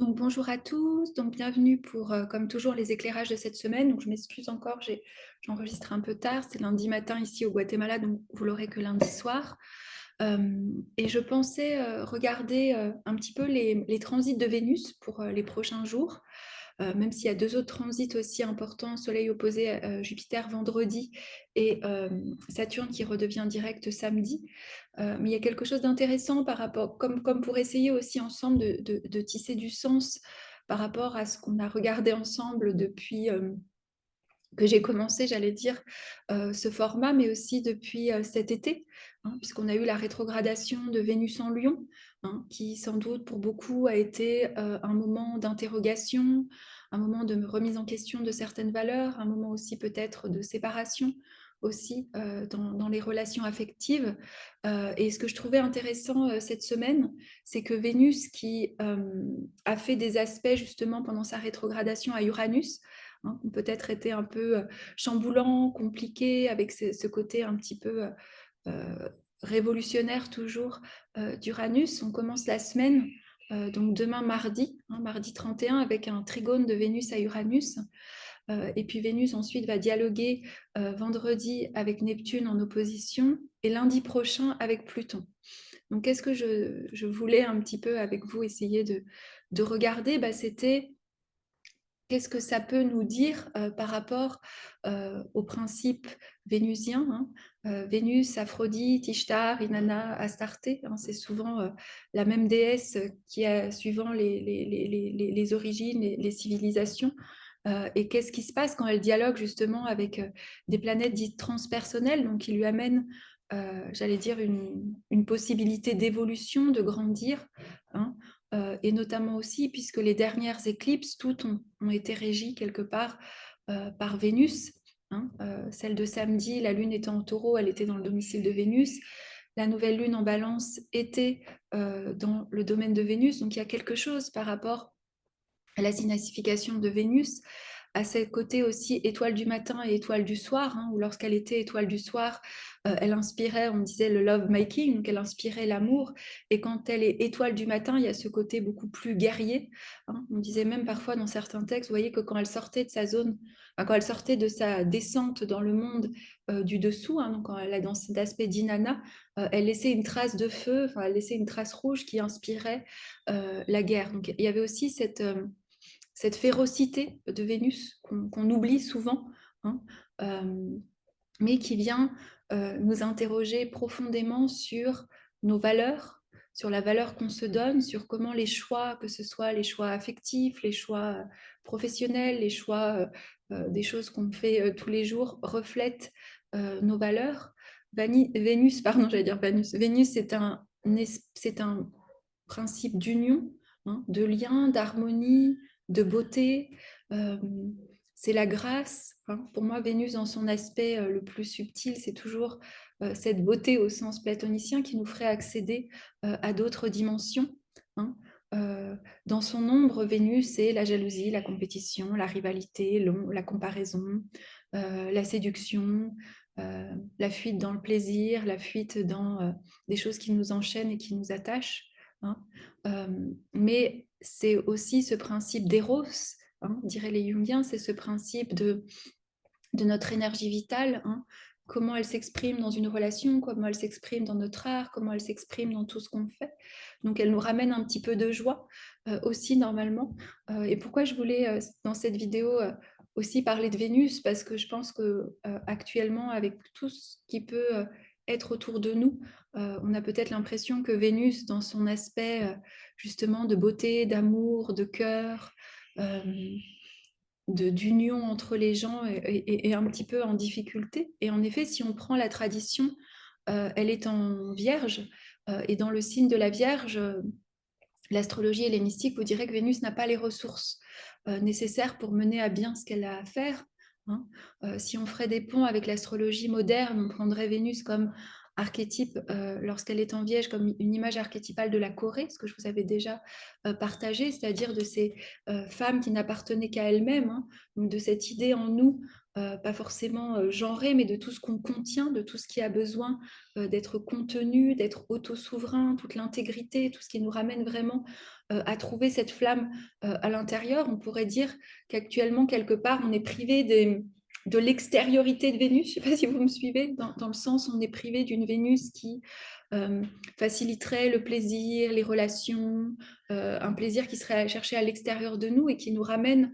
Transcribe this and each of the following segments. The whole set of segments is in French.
Donc, bonjour à tous, donc bienvenue pour, comme toujours, les éclairages de cette semaine. Donc, je m'excuse encore, j'enregistre un peu tard, c'est lundi matin ici au Guatemala, donc vous l'aurez que lundi soir. Et je pensais regarder un petit peu les transits de Vénus pour les prochains jours, même s'il y a deux autres transits aussi importants, Soleil opposé à Jupiter vendredi et Saturne qui redevient direct samedi. Mais il y a quelque chose d'intéressant par rapport, comme pour essayer aussi ensemble de tisser du sens par rapport à ce qu'on a regardé ensemble depuis que j'ai commencé, j'allais dire, ce format, mais aussi depuis cet été, hein, puisqu'on a eu la rétrogradation de Vénus en Lion, hein, qui sans doute pour beaucoup a été un moment d'interrogation, un moment de remise en question de certaines valeurs, un moment aussi peut-être de séparation aussi dans les relations affectives. Et ce que je trouvais intéressant cette semaine, c'est que Vénus, qui a fait des aspects justement pendant sa rétrogradation à Uranus, hein, ont peut-être été un peu chamboulants, compliqués, avec ce côté un petit peu révolutionnaire toujours d'Uranus. On commence la semaine, donc demain mardi, hein, mardi 31, avec un trigone de Vénus à Uranus. Et puis Vénus ensuite va dialoguer vendredi avec Neptune en opposition et lundi prochain avec Pluton. Donc qu'est-ce que je voulais un petit peu avec vous essayer de regarder, c'était qu'est-ce que ça peut nous dire par rapport aux principes vénusiens, hein. Vénus, Aphrodite, Ishtar, Inanna, Astarté, hein, c'est souvent la même déesse qui a, suivant les origines, les civilisations. Et qu'est-ce qui se passe quand elle dialogue justement avec des planètes dites transpersonnelles, donc qui lui amènent, j'allais dire, une possibilité d'évolution, de grandir, hein, et notamment aussi puisque les dernières éclipses, toutes ont été régies quelque part par Vénus, hein. Celle de samedi, la lune étant en taureau, elle était dans le domicile de Vénus. La nouvelle lune en balance était dans le domaine de Vénus. Donc il y a quelque chose par rapport à la signification de Vénus, à ce côté aussi étoile du matin et étoile du soir, hein, où lorsqu'elle était étoile du soir, elle inspirait, on disait le love making, donc elle inspirait l'amour, et quand elle est étoile du matin, il y a ce côté beaucoup plus guerrier, hein. On disait même parfois dans certains textes, vous voyez que quand elle sortait de sa zone, enfin, quand elle sortait de sa descente dans le monde du dessous, hein, donc quand elle est dans cet aspect d'Inanna, elle laissait une trace de feu, enfin elle laissait une trace rouge qui inspirait la guerre. Donc il y avait aussi cette férocité de Vénus qu'on oublie souvent, hein, euh, mais qui vient nous interroger profondément sur nos valeurs, sur la valeur qu'on se donne, sur comment les choix, que ce soit les choix affectifs, les choix professionnels, les choix des choses qu'on fait tous les jours, reflètent nos valeurs. Vénus, pardon, j'allais dire Vénus. Vénus, c'est un principe d'union, hein, de lien, d'harmonie, de beauté. Euh, c'est la grâce, hein. Pour moi, Vénus, dans son aspect le plus subtil, c'est toujours cette beauté au sens platonicien qui nous ferait accéder à d'autres dimensions, hein. Dans son ombre, Vénus, c'est la jalousie, la compétition, la rivalité, la comparaison, la séduction, la fuite dans le plaisir, la fuite dans des choses qui nous enchaînent et qui nous attachent, hein. Mais c'est aussi ce principe d'éros, hein, diraient les Jungiens, c'est ce principe de notre énergie vitale, hein, comment elle s'exprime dans une relation, comment elle s'exprime dans notre art, comment elle s'exprime dans tout ce qu'on fait. Donc elle nous ramène un petit peu de joie aussi normalement. Et pourquoi je voulais dans cette vidéo aussi parler de Vénus, parce que je pense que actuellement avec tout ce qui peut être autour de nous, on a peut-être l'impression que Vénus, dans son aspect justement de beauté, d'amour, de cœur, euh, d'union entre les gens est un petit peu en difficulté. Et en effet, si on prend la tradition, elle est en Vierge, et dans le signe de la Vierge, l'astrologie et les mystiques vous diraient que Vénus n'a pas les ressources nécessaires pour mener à bien ce qu'elle a à faire, hein. Si on ferait des ponts avec l'astrologie moderne, on prendrait Vénus comme archétype, lorsqu'elle est en Vierge, comme une image archétypale de la Corée, ce que je vous avais déjà partagé, c'est-à-dire de ces femmes qui n'appartenaient qu'à elles-mêmes, hein, donc de cette idée en nous pas forcément genré, mais de tout ce qu'on contient, de tout ce qui a besoin d'être contenu, d'être auto-souverain, toute l'intégrité, tout ce qui nous ramène vraiment à trouver cette flamme à l'intérieur. On pourrait dire qu'actuellement, quelque part, on est privé de l'extériorité de Vénus. Je ne sais pas si vous me suivez, dans le sens où on est privé d'une Vénus qui euh, faciliterait le plaisir, les relations, un plaisir qui serait cherché à l'extérieur de nous et qui nous ramène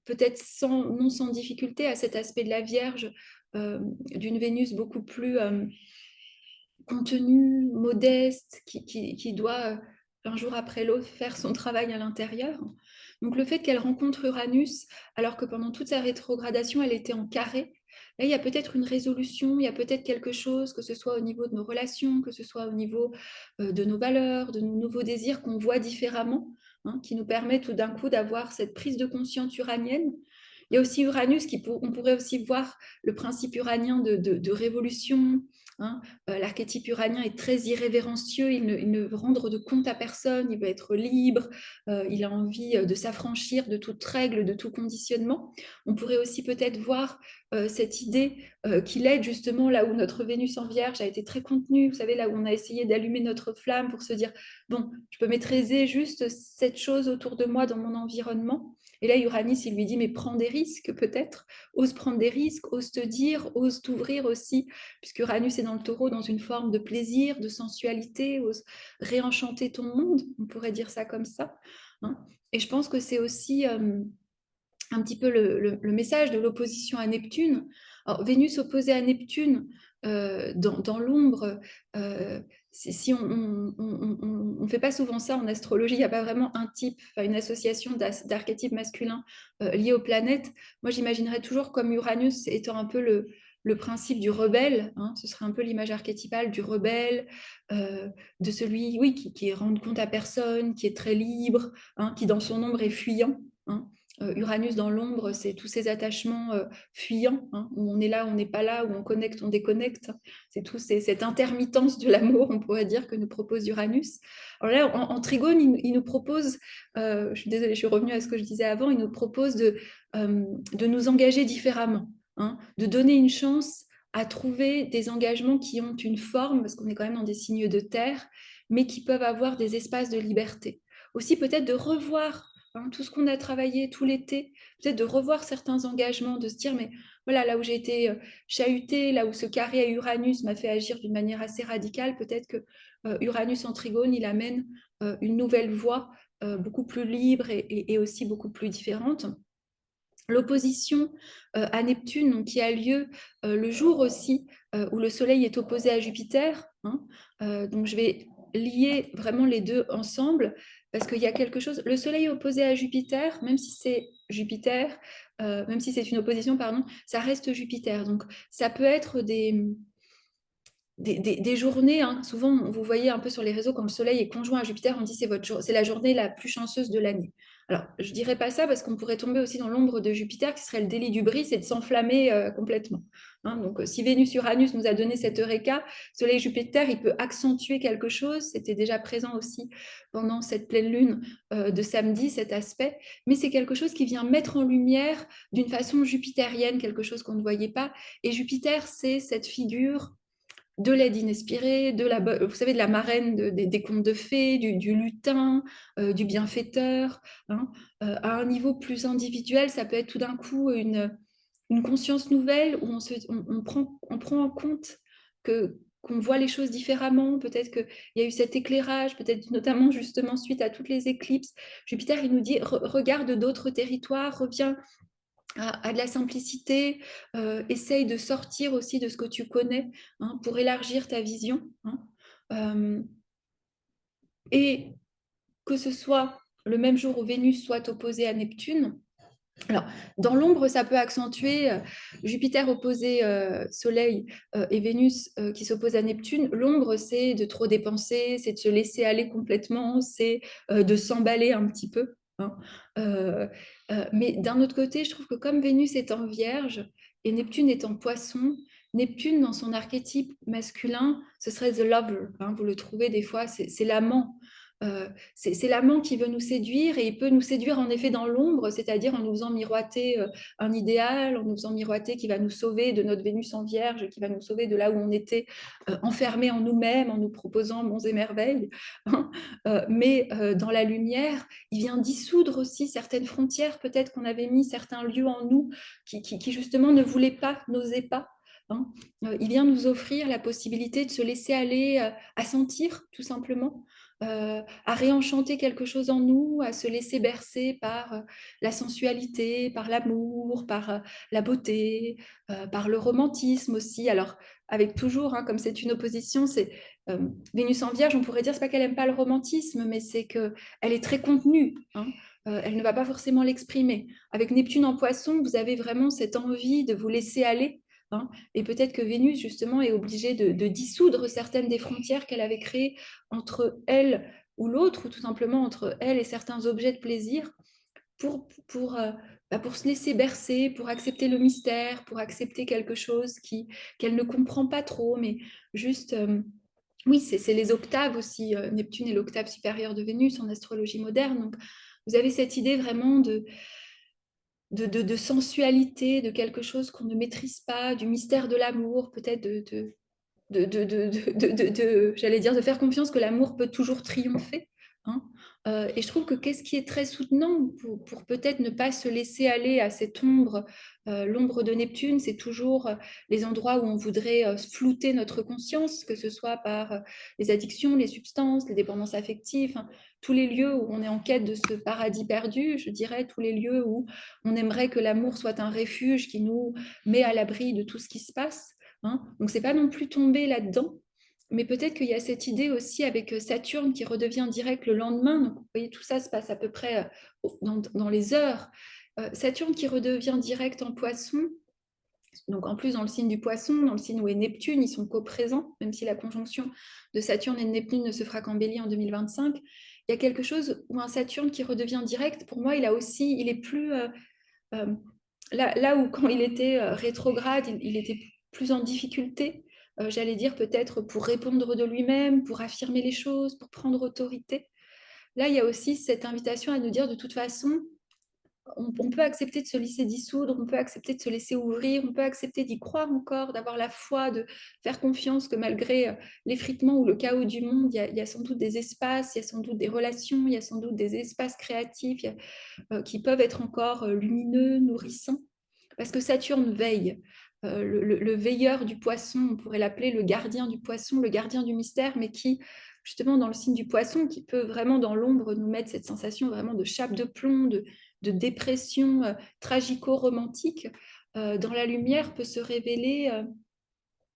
peut-être non sans difficulté à cet aspect de la Vierge, d'une Vénus beaucoup plus contenue, modeste, qui doit un jour après l'autre faire son travail à l'intérieur. Donc le fait qu'elle rencontre Uranus, alors que pendant toute sa rétrogradation, elle était en carré, là, il y a peut-être une résolution, il y a peut-être quelque chose, que ce soit au niveau de nos relations, que ce soit au niveau de nos valeurs, de nos nouveaux désirs qu'on voit différemment, hein, qui nous permet tout d'un coup d'avoir cette prise de conscience uranienne. Il y a aussi Uranus, on pourrait aussi voir le principe uranien de révolution, hein. L'archétype uranien est très irrévérencieux, il ne veut rendre de compte à personne, il veut être libre, il a envie de s'affranchir de toute règle, de tout conditionnement. On pourrait aussi peut-être voir cette idée qu'il aide justement là où notre Vénus en Vierge a été très contenue, vous savez, là où on a essayé d'allumer notre flamme pour se dire, bon, je peux maîtriser juste cette chose autour de moi dans mon environnement. Et là, Uranus, il lui dit, mais prends des risques peut-être, ose prendre des risques, ose te dire, ose t'ouvrir aussi, puisque Uranus est dans le taureau, dans une forme de plaisir, de sensualité, ose réenchanter ton monde, on pourrait dire ça comme ça, hein. Et je pense que c'est aussi un petit peu le message de l'opposition à Neptune. Alors, Vénus opposée à Neptune dans l'ombre, si on ne fait pas souvent ça en astrologie, il n'y a pas vraiment un type, une association d'archétypes masculins liés aux planètes. Moi, j'imaginerais toujours comme Uranus étant un peu le principe du rebelle, hein, ce serait un peu l'image archétypale du rebelle, de celui oui, qui rend compte à personne, qui est très libre, hein, qui dans son ombre est fuyant, hein. Uranus dans l'ombre, c'est tous ces attachements fuyants, hein, où on est là, on n'est pas là, où on connecte, on déconnecte. C'est tout cette intermittence de l'amour, on pourrait dire, que nous propose Uranus. Alors là, en trigone, il nous propose, je suis désolée, je suis revenue à ce que je disais avant, il nous propose de nous engager différemment, hein, de donner une chance à trouver des engagements qui ont une forme, parce qu'on est quand même dans des signes de terre, mais qui peuvent avoir des espaces de liberté. Aussi peut-être de revoir, hein, tout ce qu'on a travaillé tout l'été, peut-être de revoir certains engagements, de se dire, mais voilà, là où j'ai été chahutée, là où ce carré à Uranus m'a fait agir d'une manière assez radicale, peut-être que Uranus en trigone, il amène une nouvelle voie beaucoup plus libre et aussi beaucoup plus différente. L'opposition à Neptune, donc, qui a lieu le jour aussi où le Soleil est opposé à Jupiter, hein. Donc je vais lier vraiment les deux ensemble parce qu'il y a quelque chose. Le Soleil opposé à Jupiter, même si c'est Jupiter, même si c'est une opposition, pardon, ça reste Jupiter. Donc ça peut être des journées, hein. Souvent, vous voyez un peu sur les réseaux, quand le Soleil est conjoint à Jupiter, on dit c'est la journée la plus chanceuse de l'année. Alors, je ne dirais pas ça parce qu'on pourrait tomber aussi dans l'ombre de Jupiter, qui serait le délit du bris, c'est de s'enflammer complètement, hein. Donc, si Vénus-Uranus nous a donné cette eureka, Soleil-Jupiter, il peut accentuer quelque chose. C'était déjà présent aussi pendant cette pleine lune de samedi, cet aspect. Mais c'est quelque chose qui vient mettre en lumière d'une façon jupitérienne, quelque chose qu'on ne voyait pas. Et Jupiter, c'est cette figure de l'aide inespérée, vous savez, de la marraine des contes de fées, du lutin, du bienfaiteur, hein. À un niveau plus individuel, ça peut être tout d'un coup une conscience nouvelle où on prend en compte qu'on voit les choses différemment, peut-être qu'il y a eu cet éclairage, peut-être notamment justement suite à toutes les éclipses. Jupiter, il nous dit, regarde d'autres territoires, reviens à de la simplicité, essaye de sortir aussi de ce que tu connais, hein, pour élargir ta vision, hein. Euh, et que ce soit le même jour où Vénus soit opposée à Neptune. Alors, dans l'ombre, ça peut accentuer Jupiter opposé Soleil et Vénus qui s'opposent à Neptune. L'ombre, c'est de trop dépenser, c'est de se laisser aller complètement, c'est de s'emballer un petit peu, hein. Euh, mais d'un autre côté, je trouve que comme Vénus est en Vierge et Neptune est en Poisson, Neptune, dans son archétype masculin, ce serait the lover, hein, vous le trouvez des fois, c'est l'amant. C'est l'amant qui veut nous séduire et il peut nous séduire en effet dans l'ombre, c'est-à-dire en nous faisant miroiter un idéal, en nous faisant miroiter qui va nous sauver de notre Vénus en Vierge, qui va nous sauver de là où on était enfermés en nous-mêmes, en nous proposant monts et merveilles. Hein. Mais dans la lumière, il vient dissoudre aussi certaines frontières, peut-être qu'on avait mis certains lieux en nous qui justement ne voulaient pas, n'osaient pas. Hein. Il vient nous offrir la possibilité de se laisser aller à sentir, tout simplement, à réenchanter quelque chose en nous, à se laisser bercer par la sensualité, par l'amour, par la beauté, par le romantisme aussi. Alors, avec toujours, hein, comme c'est une opposition, c'est Vénus en Vierge, on pourrait dire, c'est pas qu'elle aime pas le romantisme, mais c'est qu'elle est très contenue. Hein. Elle ne va pas forcément l'exprimer. Avec Neptune en Poisson, vous avez vraiment cette envie de vous laisser aller. Hein, et peut-être que Vénus, justement, est obligée de dissoudre certaines des frontières qu'elle avait créées entre elle ou l'autre, ou tout simplement entre elle et certains objets de plaisir, pour se laisser bercer, pour accepter le mystère, pour accepter quelque chose qu'elle ne comprend pas trop, mais juste... oui, c'est les octaves aussi. Neptune est l'octave supérieure de Vénus en astrologie moderne. Donc, vous avez cette idée vraiment de sensualité, de quelque chose qu'on ne maîtrise pas, du mystère de l'amour, peut-être j'allais dire, de faire confiance que l'amour peut toujours triompher. Hein. Et je trouve que qu'est-ce qui est très soutenant pour peut-être ne pas se laisser aller à cette ombre, l'ombre de Neptune, c'est toujours les endroits où on voudrait flouter notre conscience, que ce soit par les addictions, les substances, les dépendances affectives, hein, tous les lieux où on est en quête de ce paradis perdu, je dirais, tous les lieux où on aimerait que l'amour soit un refuge qui nous met à l'abri de tout ce qui se passe. Hein. Donc, c'est pas non plus tomber là-dedans, mais peut-être qu'il y a cette idée aussi avec Saturne qui redevient direct le lendemain. Donc, vous voyez, tout ça se passe à peu près dans les heures. Saturne qui redevient direct en Poisson. Donc, en plus, dans le signe du Poisson, dans le signe où est Neptune, ils sont co-présents, même si la conjonction de Saturne et de Neptune ne se fera qu'en Bélier en 2025. Il y a quelque chose où un Saturne qui redevient direct, pour moi, il est plus... euh, là où quand il était rétrograde, il était plus en difficulté, j'allais dire peut-être pour répondre de lui-même, pour affirmer les choses, pour prendre autorité. Là, il y a aussi cette invitation à nous dire de toute façon, on peut accepter de se laisser dissoudre, on peut accepter de se laisser ouvrir, on peut accepter d'y croire encore, d'avoir la foi, de faire confiance que malgré l'effritement ou le chaos du monde, il y a sans doute des espaces, il y a sans doute des relations, il y a sans doute des espaces créatifs qui peuvent être encore lumineux, nourrissants. Parce que Saturne veille. Le veilleur du poisson, on pourrait l'appeler le gardien du poisson, le gardien du mystère, mais qui, justement, dans le signe du poisson, qui peut vraiment dans l'ombre nous mettre cette sensation vraiment de chape de plomb, de dépression tragico-romantique, dans la lumière peut se révéler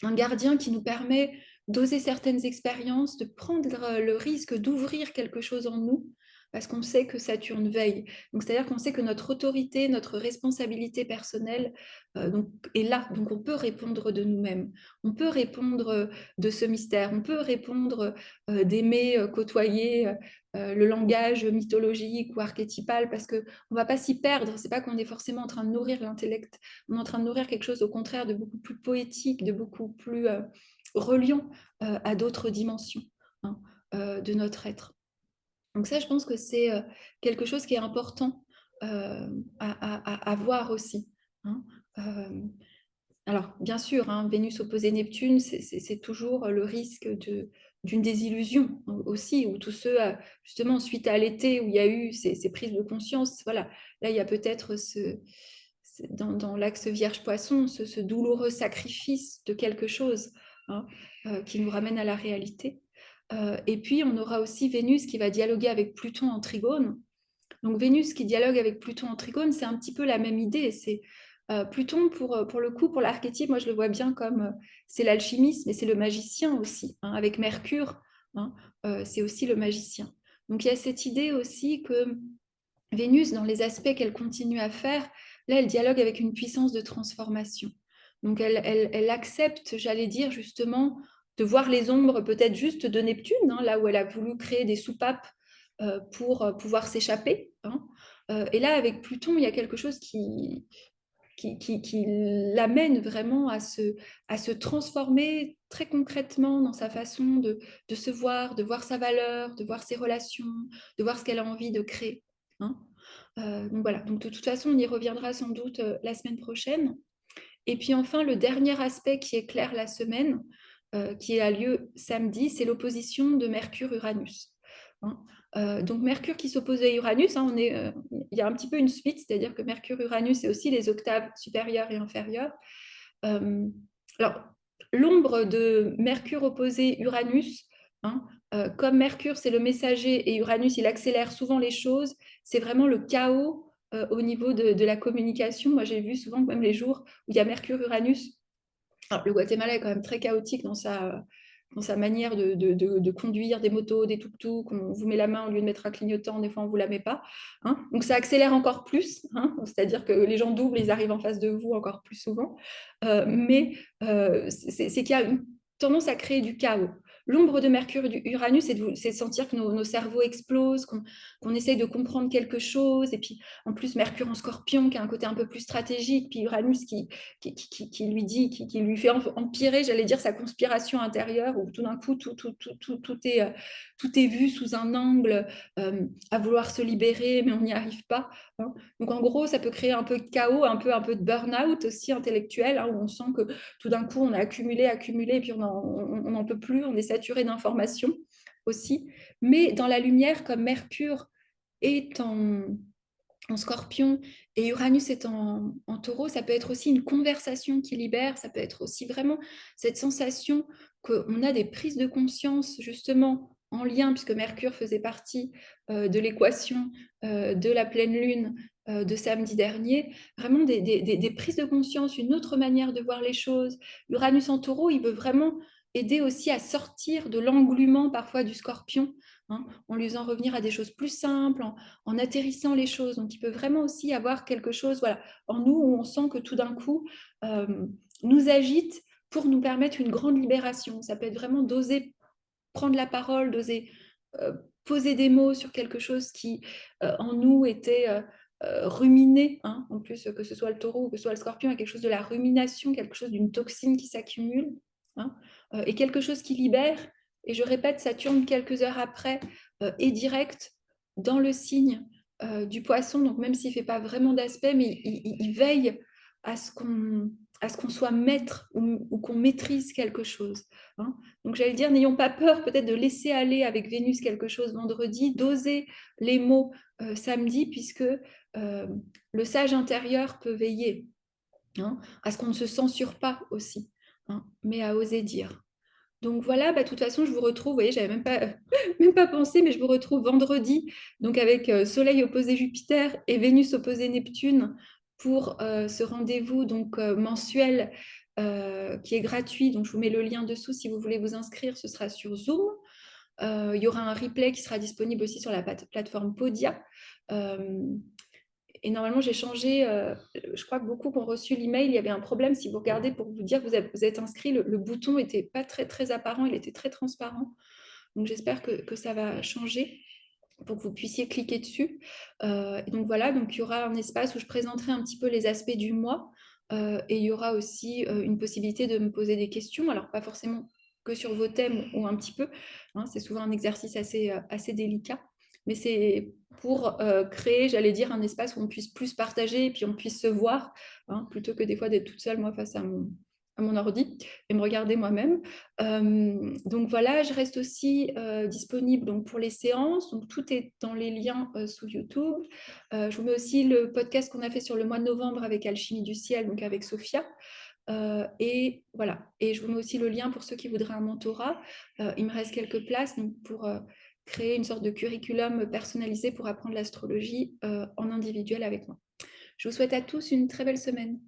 un gardien qui nous permet d'oser certaines expériences, de prendre le risque d'ouvrir quelque chose en nous, parce qu'on sait que Saturne veille. Donc, c'est-à-dire qu'on sait que notre autorité, notre responsabilité personnelle donc, est là. Donc, on peut répondre de nous-mêmes. On peut répondre de ce mystère. On peut répondre d'aimer côtoyer le langage mythologique ou archétypal, parce qu'on ne va pas s'y perdre. C'est pas qu'on est forcément en train de nourrir l'intellect. On est en train de nourrir quelque chose, au contraire, de beaucoup plus poétique, de beaucoup plus reliant à d'autres dimensions, hein, de notre être. Donc ça, je pense que c'est quelque chose qui est important à voir aussi. Hein. Alors, bien sûr, hein, Vénus opposée Neptune, c'est toujours le risque d'une désillusion aussi, où tous ceux, justement, suite à l'été où il y a eu ces prises de conscience, voilà, là, il y a peut-être dans l'axe Vierge-Poisson, ce douloureux sacrifice de quelque chose, hein, qui nous ramène à la réalité. Et puis, on aura aussi Vénus qui va dialoguer avec Pluton en Trigone. Donc, Vénus qui dialogue avec Pluton en Trigone, c'est un petit peu la même idée. C'est Pluton, pour le coup, pour l'archétype, moi, je le vois bien comme c'est l'alchimiste, mais c'est le magicien aussi. Hein, avec Mercure, hein, c'est aussi le magicien. Donc, il y a cette idée aussi que Vénus, dans les aspects qu'elle continue à faire, là, elle dialogue avec une puissance de transformation. Donc, elle accepte, j'allais dire, justement, de voir les ombres peut-être juste de Neptune, hein, là où elle a voulu créer des soupapes pour pouvoir s'échapper. Hein. Et là, avec Pluton, il y a quelque chose qui l'amène vraiment à se transformer très concrètement dans sa façon de se voir, de voir sa valeur, de voir ses relations, de voir ce qu'elle a envie de créer. Hein. Donc voilà, donc de toute façon, on y reviendra sans doute la semaine prochaine. Et puis enfin, le dernier aspect qui éclaire la semaine, qui a lieu samedi, c'est l'opposition de Mercure-Uranus. Hein. Donc Mercure qui s'oppose à Uranus, hein, il y a un petit peu une suite, c'est-à-dire que Mercure-Uranus, c'est aussi les octaves supérieures et inférieures. Alors, l'ombre de Mercure opposé Uranus, hein, comme Mercure c'est le messager et Uranus il accélère souvent les choses, c'est vraiment le chaos au niveau de la communication. Moi j'ai vu souvent que même les jours où il y a Mercure-Uranus, alors, le Guatemala est quand même très chaotique dans sa manière de conduire des motos, des tuk-tuk. On vous met la main au lieu de mettre un clignotant, des fois on ne vous la met pas. Hein. Donc ça accélère encore plus, hein. C'est-à-dire que les gens doublent, ils arrivent en face de vous encore plus souvent. Mais c'est qu'il y a une tendance à créer du chaos. L'ombre de Mercure et d'Uranus, c'est de sentir que nos cerveaux explosent, qu'on essaye de comprendre quelque chose. Et puis, en plus, Mercure en Scorpion, qui a un côté un peu plus stratégique, puis Uranus qui lui dit, qui lui fait empirer, j'allais dire, sa conspiration intérieure, où tout d'un coup, tout est vu sous un angle, à vouloir se libérer, mais on n'y arrive pas. Hein. Donc, en gros, ça peut créer un peu de chaos, un peu de burn-out aussi intellectuel, hein, où on sent que tout d'un coup, on a accumulé, et puis on n'en peut plus, on est saturé d'informations aussi. Mais dans la lumière, comme Mercure est en Scorpion et Uranus est en Taureau, ça peut être aussi une conversation qui libère, ça peut être aussi vraiment cette sensation qu'on a des prises de conscience justement en lien, puisque Mercure faisait partie de l'équation de la pleine lune de samedi dernier, vraiment des prises de conscience, une autre manière de voir les choses. Uranus en Taureau, il veut vraiment aider aussi à sortir de l'englument parfois du Scorpion, hein, en lui faisant revenir à des choses plus simples, en atterrissant les choses. Donc, il peut vraiment aussi avoir quelque chose voilà, en nous où on sent que tout d'un coup, euh, nous agite pour nous permettre une grande libération. Ça peut être vraiment d'oser prendre la parole, d'oser poser des mots sur quelque chose qui, en nous, était ruminé. Hein, en plus, que ce soit le taureau ou que ce soit le scorpion, il y a quelque chose de la rumination, quelque chose d'une toxine qui s'accumule, hein, et quelque chose qui libère. Et je répète, Saturne, quelques heures après, est direct dans le signe du poisson, donc même s'il ne fait pas vraiment d'aspect, mais il veille à ce qu'on soit maître ou qu'on maîtrise quelque chose. Hein. Donc j'allais dire, n'ayons pas peur peut-être de laisser aller avec Vénus quelque chose vendredi, d'oser les mots samedi, puisque le sage intérieur peut veiller, hein, à ce qu'on ne se censure pas aussi, hein, mais à oser dire. Donc voilà, bah, de toute façon, je vous retrouve, vous voyez, j'avais même pas, même pas pensé, mais je vous retrouve vendredi, donc avec Soleil opposé Jupiter et Vénus opposé Neptune pour ce rendez-vous donc mensuel qui est gratuit. Donc je vous mets le lien dessous si vous voulez vous inscrire, ce sera sur Zoom. Il y aura un replay qui sera disponible aussi sur la plateforme Podia. Euh, et normalement, j'ai changé, je crois que beaucoup qui ont reçu l'email, il y avait un problème. Si vous regardez pour vous dire que vous êtes inscrit, le bouton n'était pas très, très apparent, il était très transparent. Donc, j'espère que ça va changer pour que vous puissiez cliquer dessus. Et donc, voilà, donc il y aura un espace où je présenterai un petit peu les aspects du mois. Et il y aura aussi une possibilité de me poser des questions. Alors, pas forcément que sur vos thèmes ou un petit peu. Hein, c'est souvent un exercice assez délicat. Mais c'est pour créer, j'allais dire, un espace où on puisse plus partager et puis on puisse se voir, hein, plutôt que des fois d'être toute seule, moi, face à mon ordi et me regarder moi-même. Donc voilà, je reste aussi disponible donc, pour les séances. Donc tout est dans les liens sous YouTube. Je vous mets aussi le podcast qu'on a fait sur le mois de novembre avec Alchimie du ciel, donc avec Sophia. Et voilà. Et je vous mets aussi le lien pour ceux qui voudraient un mentorat. Il me reste quelques places donc, pour créer une sorte de curriculum personnalisé pour apprendre l'astrologie en individuel avec moi. Je vous souhaite à tous une très belle semaine.